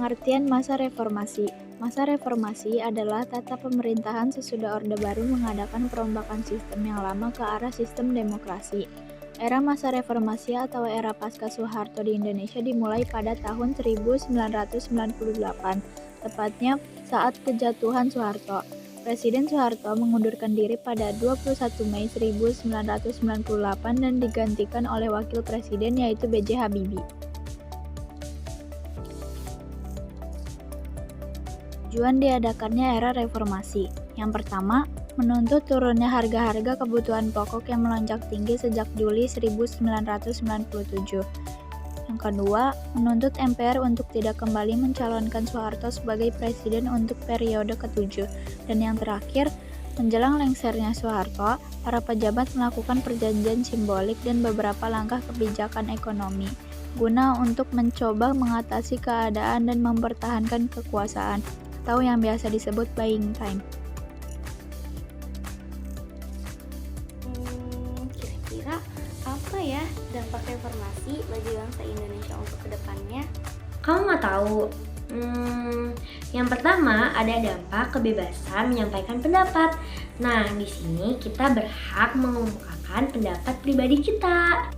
Pengertian masa reformasi. Masa reformasi adalah tata pemerintahan sesudah Orde Baru mengadakan perombakan sistem yang lama ke arah sistem demokrasi. Era masa reformasi atau era pasca Soeharto di Indonesia dimulai pada tahun 1998, tepatnya saat kejatuhan Soeharto. Presiden Soeharto mengundurkan diri pada 21 Mei 1998 dan digantikan oleh wakil presiden yaitu B.J. Habibie. Tujuan diadakannya era reformasi. Yang pertama, menuntut turunnya harga-harga kebutuhan pokok yang melonjak tinggi sejak Juli 1997. Yang kedua, menuntut MPR untuk tidak kembali mencalonkan Soeharto sebagai presiden untuk periode ke-7. Dan yang terakhir, menjelang lengsernya Soeharto, para pejabat melakukan perjanjian simbolik dan beberapa langkah kebijakan ekonomi guna untuk mencoba mengatasi keadaan dan mempertahankan kekuasaan, atau yang biasa disebut buying time. Kira-kira apa ya dampak reformasi bagi bangsa Indonesia untuk kedepannya? Kamu mau tahu? Yang pertama ada dampak kebebasan menyampaikan pendapat. Nah, di sini kita berhak mengemukakan pendapat pribadi kita.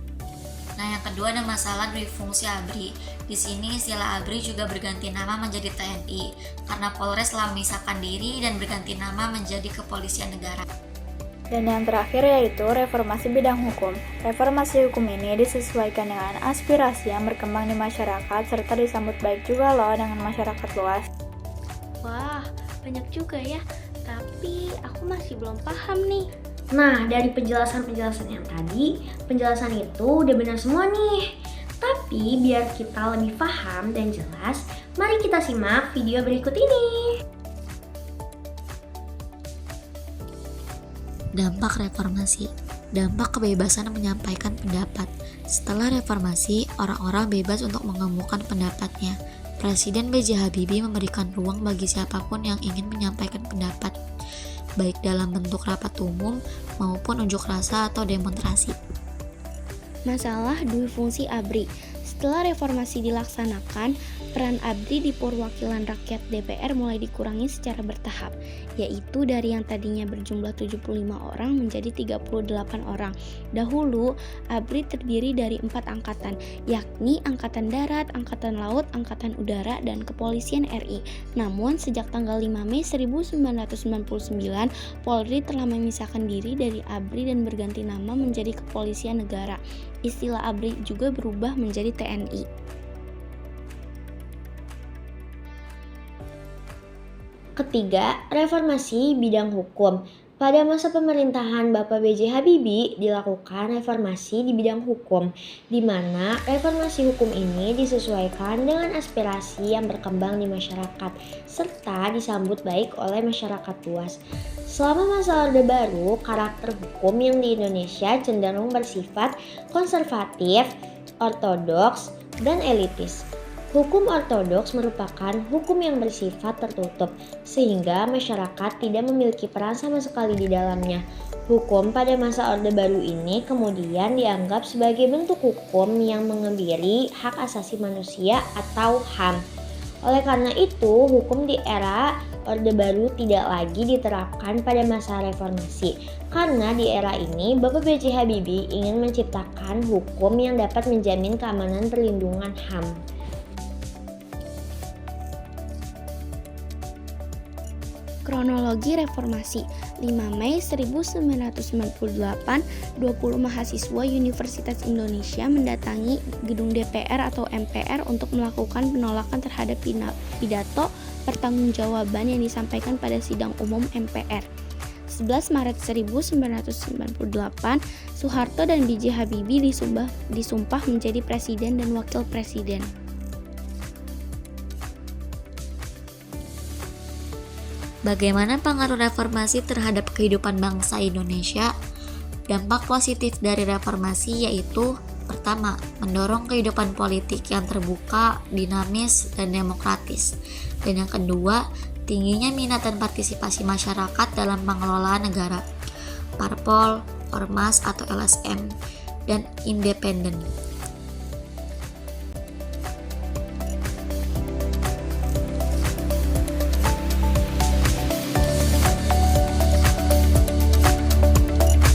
Nah, yang kedua ada masalah duifungsi ABRI. Di sini istilah ABRI juga berganti nama menjadi TNI karena Polres telah memisahkan diri dan berganti nama menjadi Kepolisian Negara. Dan yang terakhir yaitu reformasi bidang hukum. Reformasi hukum ini disesuaikan dengan aspirasi yang berkembang di masyarakat serta disambut baik juga loh dengan masyarakat luas. Wah, banyak juga ya. Tapi aku masih belum paham nih. Nah, dari penjelasan-penjelasan yang tadi, penjelasan itu udah benar semua nih. Tapi biar kita lebih paham dan jelas, mari kita simak video berikut ini. Dampak reformasi. Dampak kebebasan menyampaikan pendapat. Setelah reformasi, orang-orang bebas untuk mengemukakan pendapatnya. Presiden B.J. Habibie memberikan ruang bagi siapapun yang ingin menyampaikan pendapat, baik dalam bentuk rapat umum maupun unjuk rasa atau demonstrasi. Masalah duifungsi ABRI. Setelah reformasi dilaksanakan, peran ABRI di perwakilan rakyat DPR mulai dikurangi secara bertahap, yaitu dari yang tadinya berjumlah 75 orang menjadi 38 orang. Dahulu, ABRI terdiri dari 4 angkatan, yakni Angkatan Darat, Angkatan Laut, Angkatan Udara, dan Kepolisian RI. Namun, sejak tanggal 5 Mei 1999, Polri telah memisahkan diri dari ABRI dan berganti nama menjadi Kepolisian Negara. Istilah ABRI juga berubah menjadi TNI. Ketiga, reformasi bidang hukum. Pada masa pemerintahan Bapak B.J. Habibie dilakukan reformasi di bidang hukum, di mana reformasi hukum ini disesuaikan dengan aspirasi yang berkembang di masyarakat, serta disambut baik oleh masyarakat luas. Selama masa Orde Baru, karakter hukum yang di Indonesia cenderung bersifat konservatif, ortodoks, dan elitis. Hukum ortodoks merupakan hukum yang bersifat tertutup, sehingga masyarakat tidak memiliki peran sama sekali di dalamnya. Hukum pada masa Orde Baru ini kemudian dianggap sebagai bentuk hukum yang mengebiri hak asasi manusia atau HAM. Oleh karena itu, hukum di era Orde Baru tidak lagi diterapkan pada masa reformasi. Karena di era ini, Bapak B.J. Habibie ingin menciptakan hukum yang dapat menjamin keamanan perlindungan HAM. Kronologi reformasi. 5 Mei 1998, 20 mahasiswa Universitas Indonesia mendatangi gedung DPR atau MPR untuk melakukan penolakan terhadap pidato pertanggungjawaban yang disampaikan pada sidang umum MPR. 11 Maret 1998, Soeharto dan B.J. Habibie disumpah menjadi presiden dan wakil presiden. Bagaimana pengaruh reformasi terhadap kehidupan bangsa Indonesia? Dampak positif dari reformasi yaitu pertama, mendorong kehidupan politik yang terbuka, dinamis, dan demokratis. Dan yang kedua, tingginya minat dan partisipasi masyarakat dalam pengelolaan negara, parpol, ormas atau LSM, dan independen.